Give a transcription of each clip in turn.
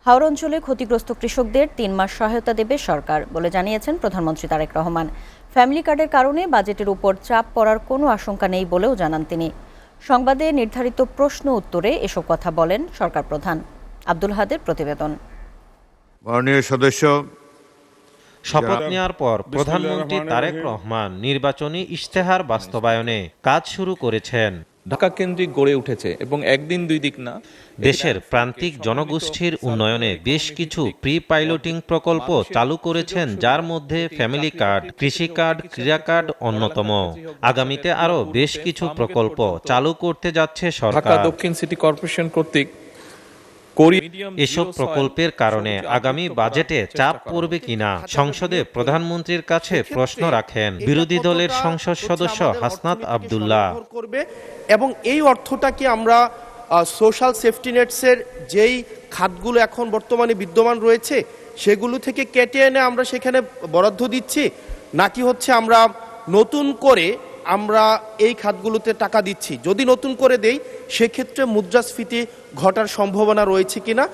হাওর অঞ্চলে ক্ষতিগ্রস্ত কৃষকদের ৩ মাস সহায়তা দেবে সরকার বলে জানিয়েছেন প্রধানমন্ত্রী তারেক রহমান। ফ্যামিলি কার্ডের কারণে বাজেটের উপর চাপ পড়ার কোনো আশঙ্কা নেই বলেও জানান তিনি। সংবাদে নির্ধারিত প্রশ্ন উত্তরে এসব কথা বলেন সরকার প্রধান। আব্দুল হাদের প্রতিবেদন। মাননীয় সদস্য, শপথ নেওয়ার পর প্রধানমন্ত্রী তারেক রহমান নির্বাচনী ইশতেহার বাস্তবায়নে কাজ শুরু করেছেন। ঢাকা কেন্দ্রিক গড়ে উঠেছে এবং একদিন দুই দিক না, দেশের প্রান্তিক জনগোষ্ঠীর উন্নয়নে বেশ কিছু প্রি পাইলটিং প্রকল্প চালু করেছেন, যার মধ্যে ফ্যামিলি কার্ড, কৃষি কার্ড, ক্রীড়া কার্ড অন্যতম। আগামীতে আরও বেশ কিছু প্রকল্প চালু করতে যাচ্ছে ঢাকা সরকার। দক্ষিণ সিটি কর্পোরেশন কর্তৃক এসব প্রকল্পের কারণে আগামী বাজেটে চাপ পড়বে কিনা সংসদে প্রধানমন্ত্রীর কাছে প্রশ্ন রাখেন বিরোধী দলের সংসদ সদস্য হাসনাত আব্দুল্লাহ। এবং এই অর্থটাকে আমরা সোশ্যাল সেফটি নেটসের যেই খাতগুলো এখন বর্তমানে বিদ্যমান রয়েছে সেগুলো থেকে কেটে এনে আমরা সেখানে বরাদ্দ দিচ্ছি, নাকি হচ্ছে আমরা নতুন করে আমরা এই খাতগুলোতে টাকা দিচ্ছি? যদি নতুন করে দেই সেক্ষেত্রে মুদ্রাস্ফীতি ঘটার সম্ভাবনা রয়েছে কিনা।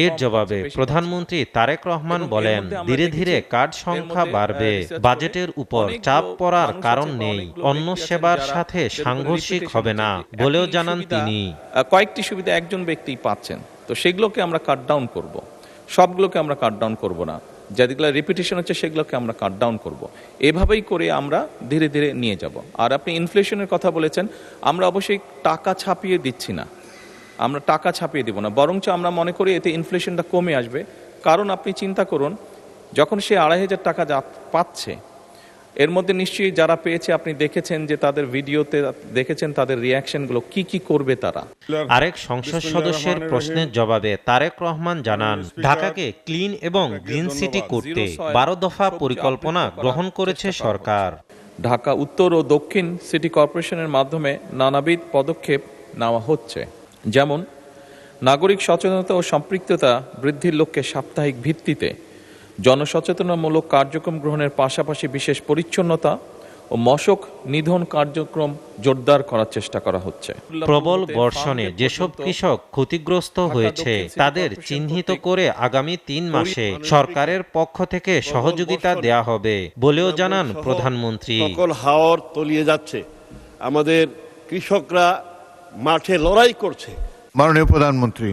এর জবাবে প্রধানমন্ত্রী তারেক রহমান বলেন, ধীরে ধীরে কার্ড সংখ্যা বাড়বে, বাজেটের উপর চাপ পড়ার কারণ নেই, অন্য সেবার সাথে সাংঘর্ষিক হবে না বলেও জানান তিনি। কয়েকটি সুবিধা একজন ব্যক্তি পাচ্ছেন, তো সেগুলোকে আমরা কাট ডাউন করব, সবগুলোকে আমরা কাট ডাউন করব না, যেগুলো রিপিটেশন হচ্ছে সেগুলোকে আমরা কাট ডাউন করব। এভাবেই করে আমরা ধীরে ধীরে নিয়ে যাব। আর আপনি ইনফ্লেশনের কথা বলেছেন, আমরা অবশ্যই টাকা ছাপিয়ে দিচ্ছি না, আমরা টাকা ছাপিয়ে দিব না, বরঞ্চ আমরা মনে করি এতে ইনফ্লেশনটা কমে আসবে। কারণ আপনি চিন্তা করুন, যখন সে ২৫০০ টাকা পাচ্ছে, এর মধ্যে নিশ্চয়ই যারা পেয়েছে আপনি দেখেছেন যে তাদের ভিডিওতে দেখেছেন তাদের রিয়াকশনগুলো কি করবে তারা। আরেক সংসদ সদস্যের প্রশ্নের জবাবে তারেক রহমান জানান, ঢাকাকে ক্লিন এবং গ্রিন সিটি করতে ১২ দফা পরিকল্পনা গ্রহণ করেছে সরকার। ঢাকা উত্তর ও দক্ষিণ সিটি কর্পোরেশনের মাধ্যমে নানাবিধ পদক্ষেপ নেওয়া হচ্ছে, যেমন নাগরিক সচেতনতা ও সম্পৃক্ততা বৃদ্ধির লক্ষ্যে সাপ্তাহিক ভিত্তিতে জনসচেতনামূলক কার্যক্রম গ্রহণের পাশাপাশি বিশেষ পরিচ্ছন্নতা ও মশক নিধন কার্যক্রম জোরদার করার চেষ্টা করা হচ্ছে। প্রবল বর্ষণে যেসব কৃষক ক্ষতিগ্রস্ত হয়েছে তাদের চিহ্নিত করে আগামী ৩ মাসে সরকারের পক্ষ থেকে সহযোগিতা দেয়া হবে বলেও জানান প্রধানমন্ত্রী। সকল হাওর তলিয়ে যাচ্ছে, আমাদের কৃষকরা মাঠে লড়াই করছে। মাননীয় প্রধানমন্ত্রী,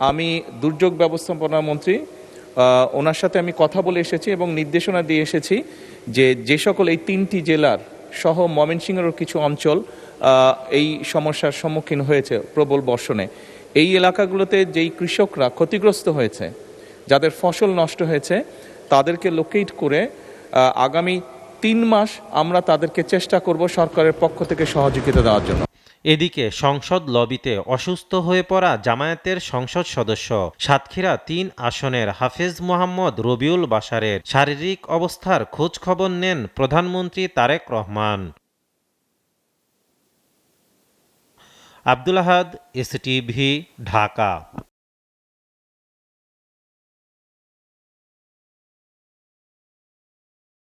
আমি দুর্যোগ ব্যবস্থাপনা মন্ত্রী, ওনার সাথে আমি কথা বলে এসেছি এবং নির্দেশনা দিয়ে এসেছি যে সকল এই ৩টি জেলার সহ ময়মনসিংহেরও কিছু অঞ্চল এই সমস্যার সম্মুখীন হয়েছে প্রবল বর্ষণে, এই এলাকাগুলোতে যেই কৃষকরা ক্ষতিগ্রস্ত হয়েছে, যাদের ফসল নষ্ট হয়েছে, তাদেরকে লোকেট করে আগামী ৩ মাস আমরা তাদেরকে চেষ্টা করব সরকারের পক্ষ থেকে সহযোগিতা দেওয়ার জন্য। এদিকে সংসদ লবিতে অসুস্থ হয়ে পড়া জামায়াতের সংসদ সদস্য সাতক্ষীরা ৩ আসনের হাফেজ মোহাম্মদ রবিউল বাশারের শারীরিক অবস্থার খোঁজ খবর নেন প্রধানমন্ত্রী তারেক রহমান। আব্দুল আহাদ, এসটিভি, ঢাকা।